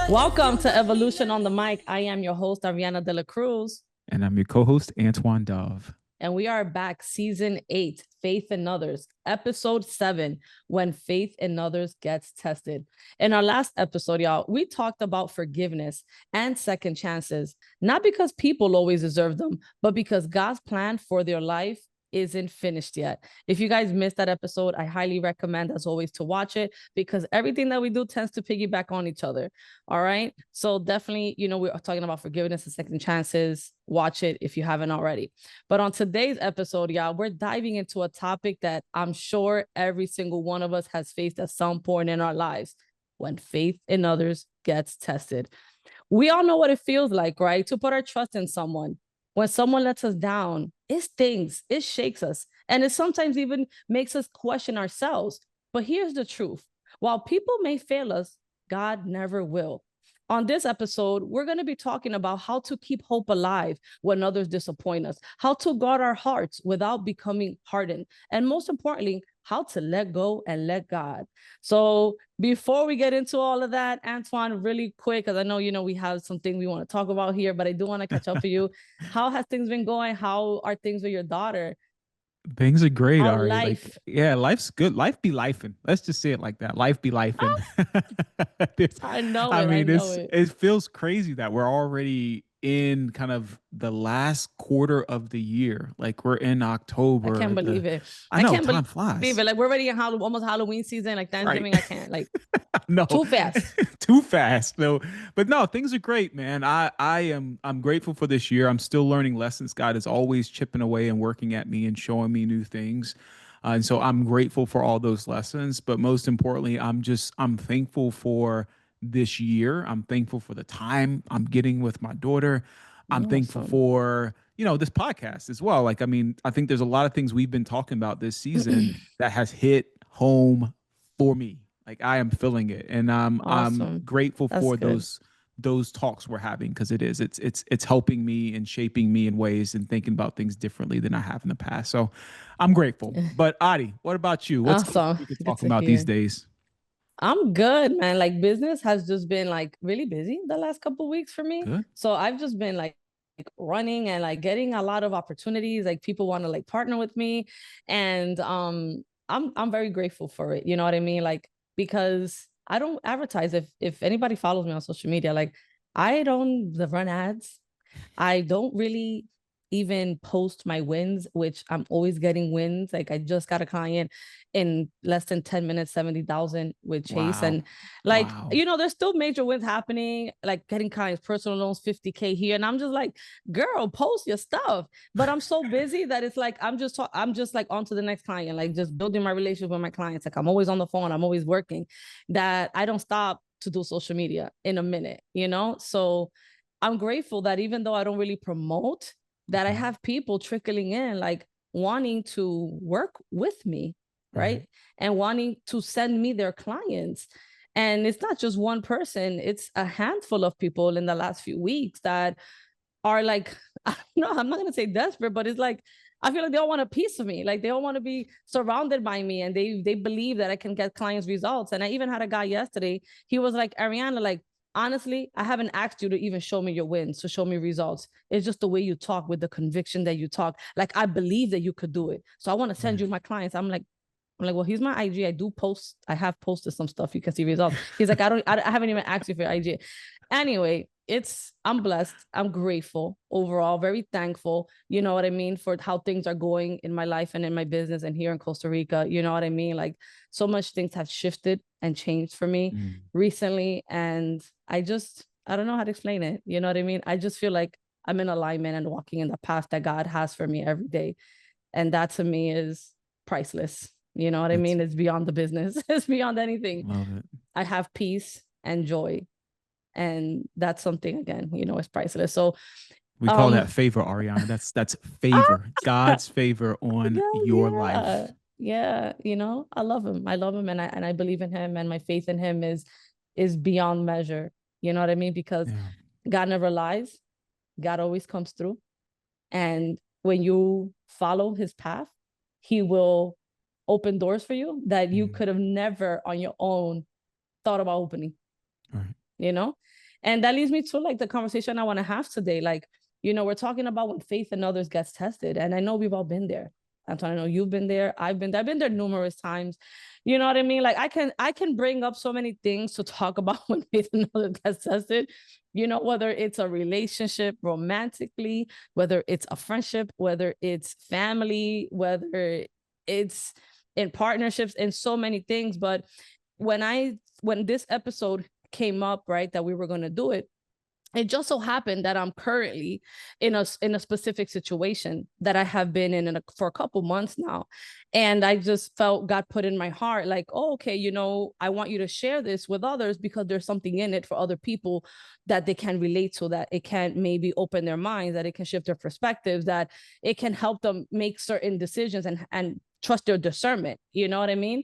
Welcome to Evolution on the Mic. I am your host, Ariana de la Cruz. And I'm your co-host, Antoine Dove. And we are back, season 8, Faith in Others, episode 7, When Faith in Others Gets Tested. In our last episode, y'all, we talked about forgiveness and second chances, not because people always deserve them, but because God's plan for their life isn't finished yet. If you guys missed that episode, I highly recommend, as always, to watch it because everything that we do tends to piggyback on each other. All right. So definitely, we're talking about forgiveness and second chances. Watch it if you haven't already. But on today's episode, y'all, we're diving into a topic that I'm sure every single one of us has faced at some point in our lives: when faith in others gets tested. We all know what it feels like, right? To put our trust in someone. When someone lets us down, it stings, it shakes us, and it sometimes even makes us question ourselves. But here's the truth: while people may fail us, God never will. On this episode, we're going to be talking about how to keep hope alive when others disappoint us, how to guard our hearts without becoming hardened, and most importantly, how to let go and let God. So before we get into all of that, Antoine, really quick, because I know, we have something we want to talk about here, but I do want to catch up with you. How has things been going? How are things with your daughter? Things are great, How Ari. Like, life? yeah, life's good. Life be lifing. Let's just say it like that. Life be lifing. I know I it. I mean, know it. it feels crazy that we're already in kind of the last quarter of the year. Like we're in I can't October. believe it. I I know can't time believe flies. it. Like we're already in almost Halloween season, like Right. Thanksgiving. I can't. Like No, too fast. too fast. No, but no, things are great, man. I'm grateful for this year. I'm still learning lessons. God is always chipping away and working at me and showing me new things. And so I'm grateful for all those lessons. But most importantly, I'm thankful for this year. I'm thankful for the time I'm getting with my daughter. I'm thankful Awesome. for, this podcast as well. Like, I mean, I think there's a lot of things we've been talking about this season that has hit home for me. Like I am feeling it, and I'm Awesome. grateful That's for good. those talks we're having because it's helping me and shaping me in ways and thinking about things differently than I have in the past. So I'm grateful. But Adi, what about you? What's Awesome. we could Good talk to about these hear. days? I'm good, man. Like business has just been like really busy the last couple of weeks for me. Good. So I've just been like running and like getting a lot of opportunities. Like people want to like partner with me. And I'm very grateful for it. You know what I mean? Like because I don't advertise. If anybody follows me on social media, like I don't run ads. I don't really even post my wins, which I'm always getting wins. Like I just got a client in less than 10 minutes, 70,000 with Chase. Wow. And like, Wow. there's still major wins happening, like getting clients, personal loans, 50K here. And I'm just like, girl, post your stuff. But I'm so busy that it's like, I'm just like on to the next client, like just building my relationship with my clients. Like I'm always on the phone. I'm always working, that I don't stop to do social media in a minute, So I'm grateful that even though I don't really promote, that I Okay. have people trickling in, like wanting to work with me, Right. right? And wanting to send me their clients. And it's not just one person, it's a handful of people in the last few weeks that are like, I don't know, I'm not going to say desperate, but it's like, I feel like they all want a piece of me. Like they all want to be surrounded by me, and they believe that I can get clients results. And I even had a guy yesterday. He was like, Ariana, like honestly, I haven't asked you to even show me your wins, to show me results. It's just the way you talk, with the conviction that you talk. Like I believe that you could do it. So I want to send Right. you my clients. I'm like, well, here's my IG. I do post. I have posted some stuff. You can see results. He's like, I haven't even asked you for your IG. Anyway, I'm blessed. I'm grateful overall, very thankful. You know what I mean? For how things are going in my life and in my business and here in Costa Rica. You know what I mean? Like so much things have shifted and changed for me Mm. recently. And I don't know how to explain it. You know what I mean? I just feel like I'm in alignment and walking in the path that God has for me every day. And that to me is priceless. You know what I That's mean? It's beyond the business. It's beyond anything. love it. I have peace and joy. And that's something, again, it's priceless. So We call um that favor, Ariana. That's ah, favor. God's favor on your yeah. life. Yeah, I love him. I love him, and I believe in him, and my faith in him is beyond measure. You know what I mean? Because Yeah. God never lies. God always comes through. And when you follow his path, he will open doors for you that you Mm. could have never on your own thought about opening, All right. you know? And that leads me to like the conversation I want to have today. Like, we're talking about when faith in others gets tested. And I know we've all been there. Antoine, I know you've been there. I've been there numerous times. You know what I mean? Like I can bring up so many things to talk about when faith in others gets tested. Whether it's a relationship romantically, whether it's a friendship, whether it's family, whether it's in partnerships, and so many things. But when this episode came up, right, that we were going to do it, it just so happened that I'm currently in a specific situation that I have been in for a couple months now. And I just felt God put in my heart, like, oh, okay, I want you to share this with others because there's something in it for other people that they can relate to, that it can maybe open their minds, that it can shift their perspectives, that it can help them make certain decisions and trust their discernment. You know what I mean?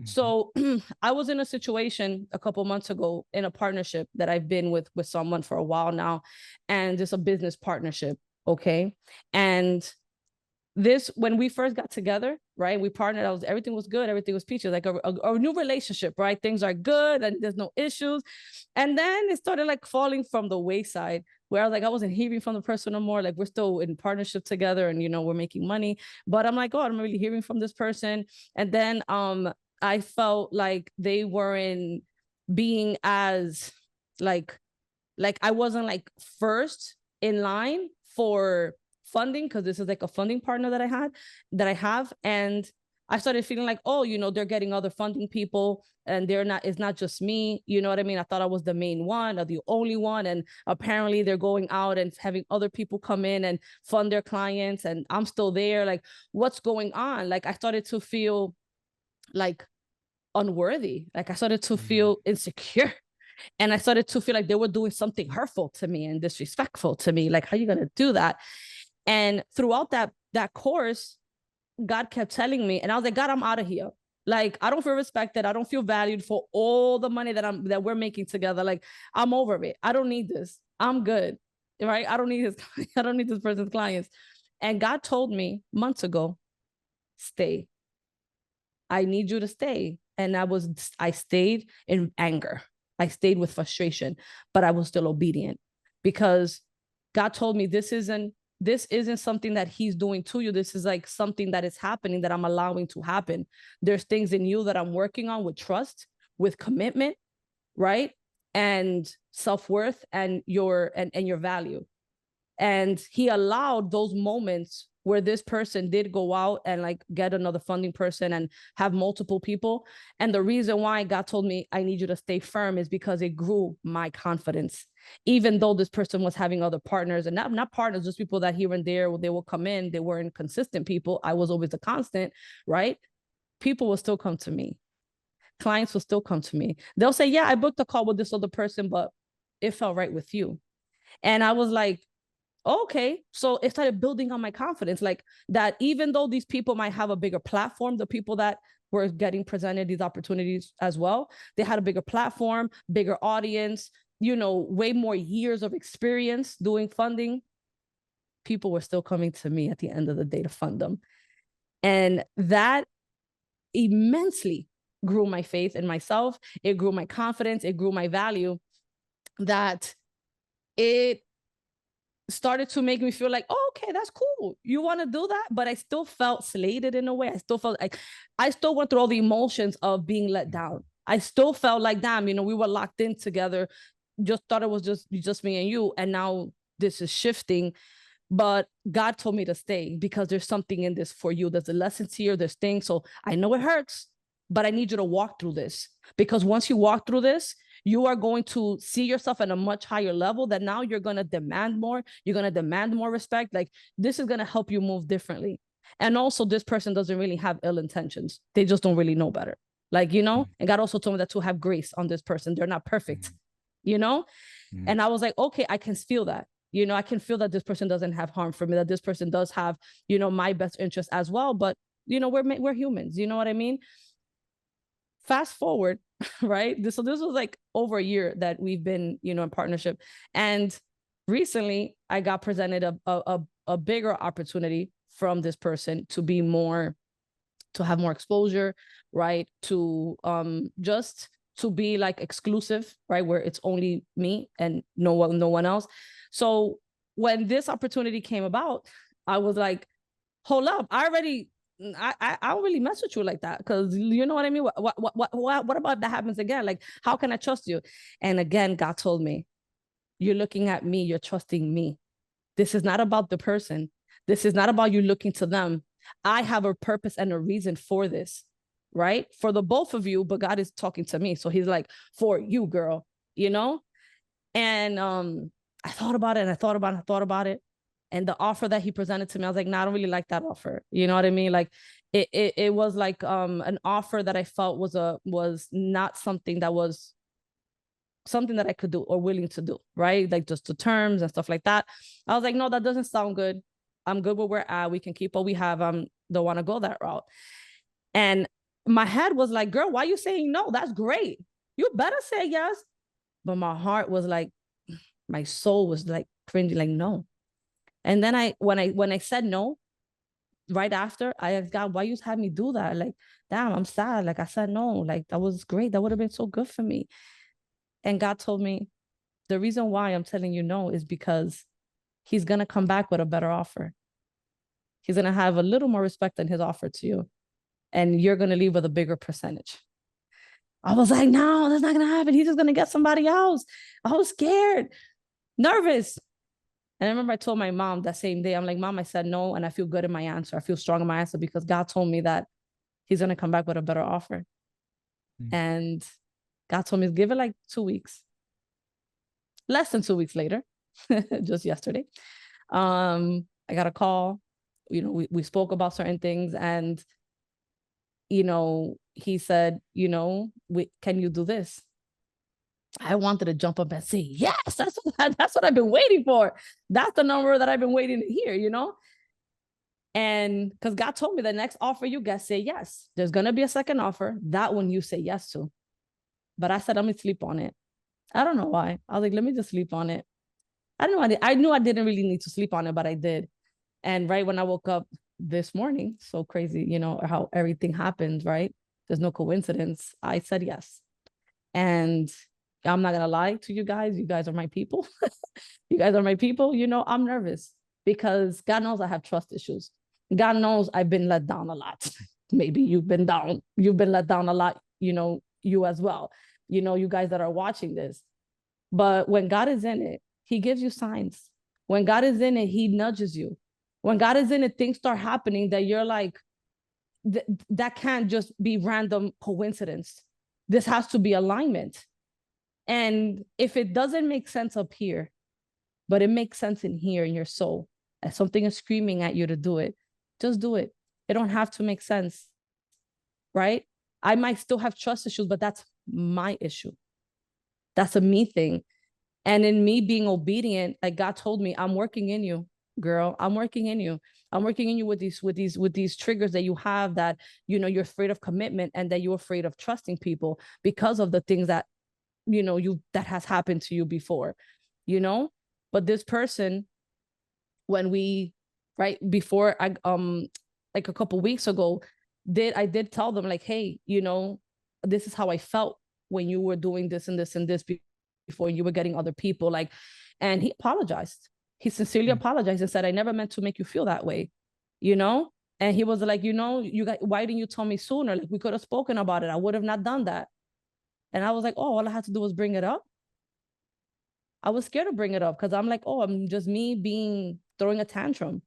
So I was in a situation a couple months ago in a partnership that I've been with someone for a while now, and it's a business partnership. Okay. And this, when we first got together, right, we partnered, everything was good, everything was peachy, like a new relationship, right? Things are good and there's no issues. And then it started like falling from the wayside, where I wasn't hearing from the person no more. Like, we're still in partnership together and we're making money, but I'm like, oh, I'm not really hearing from this person. And then I felt like they weren't being as like I wasn't like first in line for funding, because this is like a funding partner that I have. And I started feeling like, oh, they're getting other funding people, and it's not just me. You know what I mean? I thought I was the main one or the only one. And apparently they're going out and having other people come in and fund their clients. And I'm still there. Like, what's going on? Like, I started to feel like unworthy. Like, I started to feel insecure. And I started to feel like they were doing something hurtful to me and disrespectful to me. Like, how are you going to do that? And throughout that course, God kept telling me, and I was like, God, I'm out of here. Like, I don't feel respected. I don't feel valued for all the money that we're making together. Like, I'm over it. I don't need this. I'm good. Right? I don't need I don't need this person's clients. And God told me months ago, stay. I need you to stay. And I stayed in anger. I stayed with frustration, but I was still obedient, because God told me this isn't something that he's doing to you. This is like something that is happening, that I'm allowing to happen. There's things in you that I'm working on with trust, with commitment, right? And self-worth and your value. And he allowed those moments where this person did go out and like get another funding person and have multiple people. And the reason why God told me, I need you to stay firm, is because it grew my confidence. Even though this person was having other partners, and not partners, just people that here and there, they will come in, they weren't consistent people. I was always a constant, right? People will still come to me. Clients will still come to me. They'll say, yeah, I booked a call with this other person, but it felt right with you. And I was like, okay. So it started building on my confidence, like that even though these people might have a bigger platform, the people that were getting presented these opportunities as well, they had a bigger platform, bigger audience, way more years of experience doing funding. People were still coming to me at the end of the day to fund them. And that immensely grew my faith in myself. It grew my confidence. It grew my value, that it started to make me feel like, oh, okay, that's cool. You want to do that? But I still felt slated in a way. I still felt like I still went through all the emotions of being let down. I still felt like, damn, we were locked in together. Just thought it was just me and you. And now this is shifting. But God told me to stay because there's something in this for you. There's a lesson here. There's things. So I know it hurts, but I need you to walk through this, because once you walk through this, you are going to see yourself at a much higher level, that now you're going to demand more. You're going to demand more respect. Like, this is going to help you move differently. And also, this person doesn't really have ill intentions. They just don't really know better. Like, and God also told me that to have grace on this person. They're not perfect, And I was like, okay, I can feel that. I can feel that this person doesn't have harm for me, that this person does have, my best interest as well. But, we're humans. You know what I mean? Fast forward, right? So this was like over a year that we've been, in partnership. And recently I got presented a bigger opportunity from this person to have more exposure, right? To just to be like exclusive, right? Where it's only me and no one else. So when this opportunity came about, I was like, hold up, I don't really mess with you like that, because you know what I mean. What about if that happens again? Like, how can I trust you? And again, God told me, you're looking at me, you're trusting me. This is not about the person. This is not about you looking to them. I have a purpose and a reason for this, right? For the both of you, but God is talking to me. So he's like, for you, girl, you know? And I thought about it and I thought about it, and I thought about it. And the offer that he presented to me, I was like, nah, I don't really like that offer. You know what I mean? Like it was like an offer that I felt was not something that was something that I could do or willing to do, right? Like just the terms and stuff like that. I was like, no, that doesn't sound good. I'm good where we're at. We can keep what we have. Don't want to go that route. And my head was like, girl, why are you saying no? That's great. You better say yes. But my heart was like, my soul was like cringing, like, no. And then when I said no, right after, I asked God, why you had me do that? Like, damn, I'm sad. Like I said no. Like that was great. That would have been so good for me. And God told me, the reason why I'm telling you no is because he's going to come back with a better offer. He's going to have a little more respect than his offer to you. And you're going to leave with a bigger percentage. I was like, no, that's not going to happen. He's just going to get somebody else. I was scared, nervous. And I remember I told my mom that same day, I'm like, Mom, I said no. And I feel good in my answer. I feel strong in my answer because God told me that he's going to come back with a better offer. Mm. And God told me, give it like 2 weeks. Less than 2 weeks later, just yesterday, I got a call. You know, we spoke about certain things, and you know, he said, you know, can you do this? I wanted to jump up and say, yes, that's what I've been waiting for. That's the number that I've been waiting to hear, you know? And because God told me the next offer you get, say yes. There's going to be a second offer. That one you say yes to. But I said, I'm going to sleep on it. I don't know why. I was like, let me just sleep on it. I knew I didn't really need to sleep on it, but I did. And right when I woke up this morning, so crazy, you know, how everything happens, right? There's no coincidence. I said yes. And I'm not going to lie to you guys. You guys are my people. You guys are my people. You know, I'm nervous because God knows I have trust issues. God knows I've been let down a lot. Maybe you've been let down a lot, you know, you as well. You know, you guys that are watching this. But when God is in it, he gives you signs. When God is in it, he nudges you. When God is in it, things start happening that you're like, that can't just be random coincidence. This has to be alignment. And if it doesn't make sense up here, but it makes sense in here in your soul, and something is screaming at you to do it, just do it. It don't have to make sense, right? I might still have trust issues, but that's my issue. That's a me thing. And in me being obedient, like God told me, I'm working in you, girl. I'm working in you. I'm working in you with these triggers that you have, that, you know, you're afraid of commitment and that you're afraid of trusting people because of the things that, you know, that has happened to you before, you know. But this person, when we, right before I like a couple weeks ago, I did tell them like, hey, you know, this is how I felt when you were doing this and this and this before you were getting other people, like. And he apologized. He sincerely apologized and said, I never meant to make you feel that way, you know. And he was like, you know, why didn't you tell me sooner? Like, we could have spoken about it. I would have not done that. And I was like, oh, all I had to do was bring it up. I was scared to bring it up because I'm like, oh, I'm just me throwing a tantrum.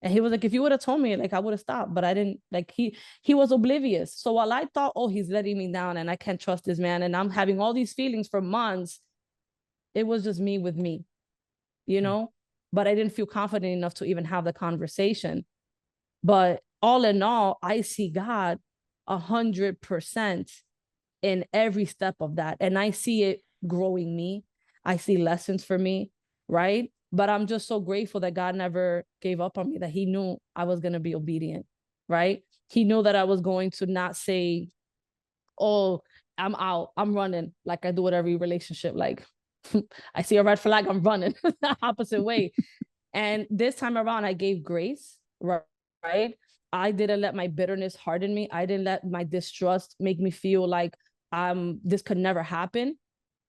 And he was like, if you would have told me, like, I would have stopped. But I didn't. Like, he was oblivious. So while I thought, oh, he's letting me down and I can't trust this man, and I'm having all these feelings for months, it was just me with me, you know. But I didn't feel confident enough to even have the conversation. But all in all, I see God 100% in every step of that. And I see it growing me. I see lessons for me, right? But I'm just so grateful that God never gave up on me, that he knew I was going to be obedient, right? He knew that I was going to not say, oh, I'm out, I'm running, like I do with every relationship. Like, I see a red flag, I'm running the opposite way. And this time around, I gave grace, right? I didn't let my bitterness harden me. I didn't let my distrust make me feel like this could never happen.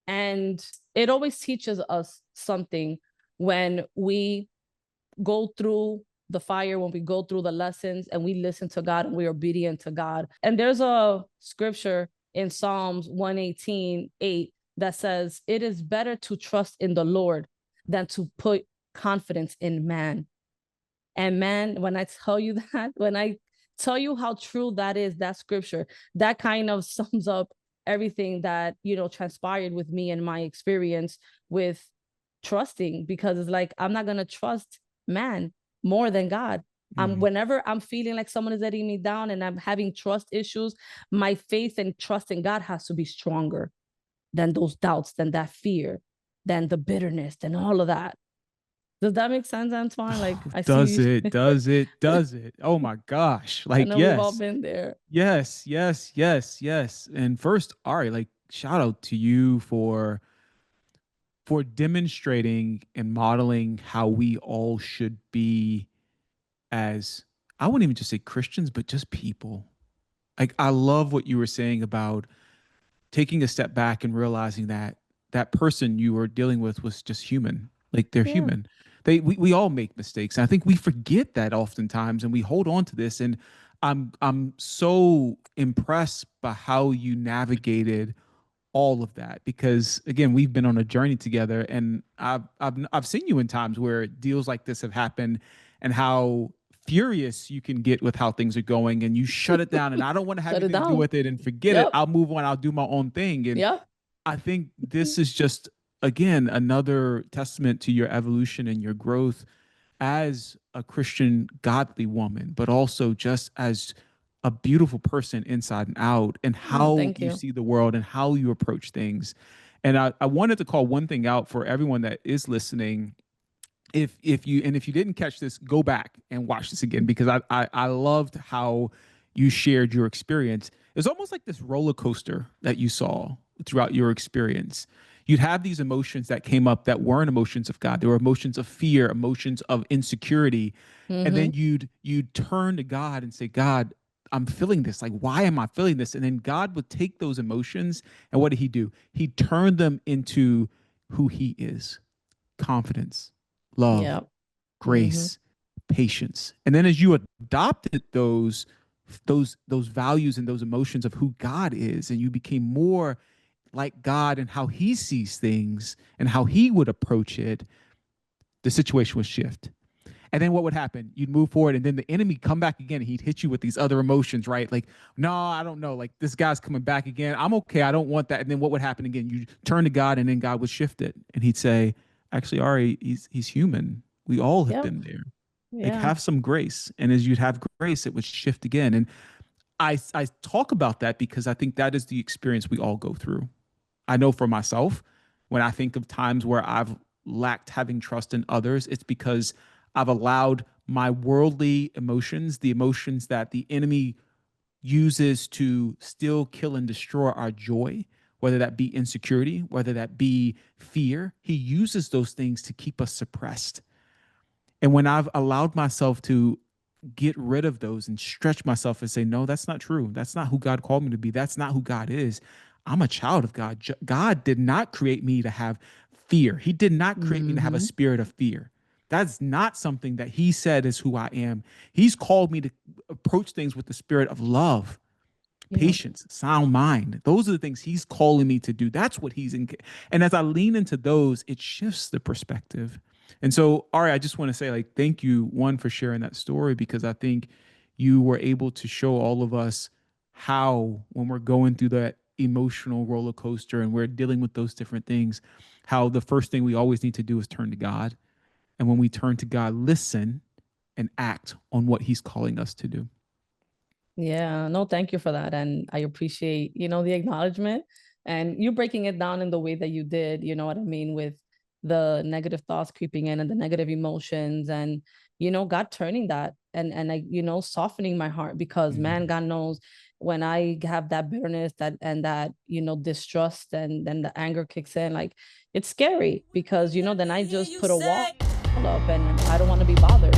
And it always teaches us something when we go through the fire, when we go through the lessons and we listen to God and we're obedient to God. And there's a scripture in Psalms 118:8 that says, "It is better to trust in the Lord than to put confidence in man." And man, when I tell you that, when I tell you how true that is, that scripture, that kind of sums up everything that, transpired with me and my experience with trusting, because it's like, I'm not going to trust man more than God. Mhm. Whenever I'm feeling like someone is letting me down and I'm having trust issues, my faith and trust in God has to be stronger than those doubts, than that fear, than the bitterness, than all of that. Does that make sense, Antoine? Like, I Does see it? you. Does it? Does it? Oh my gosh. I Like, know we've all yes. been there. Yes, yes, yes, yes. And first, Ari, like shout out to you for demonstrating and modeling how we all should be as, I wouldn't even just say Christians, but just people. Like I love what you were saying about taking a step back and realizing that that person you were dealing with was just human. Like they're Yeah. human. We all make mistakes. And I think we forget that oftentimes and we hold on to this. And I'm so impressed by how you navigated all of that because again we've been on a journey together and I've seen you in times where deals like this have happened and how furious you can get with how things are going and you shut it down and I don't want to have Shut it anything to do down. with it and forget it. Yep. I'll move on. I'll do my own thing. And Yep. I think this is just again another testament to your evolution and your growth as a Christian godly woman, but also just as a beautiful person inside and out, and Oh, how thank you you. see the world and how you approach things. And I wanted to call one thing out for everyone that is listening. If you didn't catch this, go back and watch this again because I loved how you shared your experience. It's almost like this roller coaster that you saw throughout your experience. You'd have these emotions that came up that weren't emotions of God. They were emotions of fear, emotions of insecurity, and then Mm-hmm. you'd turn to God and say, God, I'm feeling this. Like, why am I feeling this? And then God would take those emotions and what did He do? He turned them into who He is: confidence, love, Yep. Mm-hmm. grace, patience. And then as you adopted those values and those emotions of who God is and you became more like God and how he sees things and how he would approach it, the situation would shift. And then what would happen? You'd move forward, and then the enemy come back again. And he'd hit you with these other emotions, right? Like, no, I don't know. Like this guy's coming back again. I'm okay. I don't want that. And then what would happen again? You turn to God, and then God would shift it, and He'd say, "Actually, Ari, he's human. We all have Yep. been there. Like, Yeah. have some grace." And as you'd have grace, it would shift again. And I talk about that because I think that is the experience we all go through. I know for myself, when I think of times where I've lacked having trust in others, it's because I've allowed my worldly emotions, the emotions that the enemy uses to still kill and destroy our joy, whether that be insecurity, whether that be fear, he uses those things to keep us suppressed. And when I've allowed myself to get rid of those and stretch myself and say, no, that's not true. That's not who God called me to be. That's not who God is. I'm a child of God. God did not create me to have fear. He did not create me to have a Mm-hmm. spirit of fear. That's not something that He said is who I am. He's called me to approach things with the spirit of love, Yep. patience, sound mind. Those are the things He's calling me to do. That's what He's in. And as I lean into those, it shifts the perspective. And so, Ari, I just want to say, like, thank you, one, for sharing that story because I think you were able to show all of us how, when we're going through that emotional roller coaster and we're dealing with those different things, how the first thing we always need to do is turn to God. And when we turn to God, listen and act on what He's calling us to do. Yeah, no, thank you for that. And I appreciate, the acknowledgement and you breaking it down in the way that you did, you know what I mean, with the negative thoughts creeping in and the negative emotions and, God turning that and I, softening my heart because man, Mhm. God knows when I have that bitterness that distrust and then the anger kicks in, like it's scary because, then I just put a wall up and I don't want to be bothered.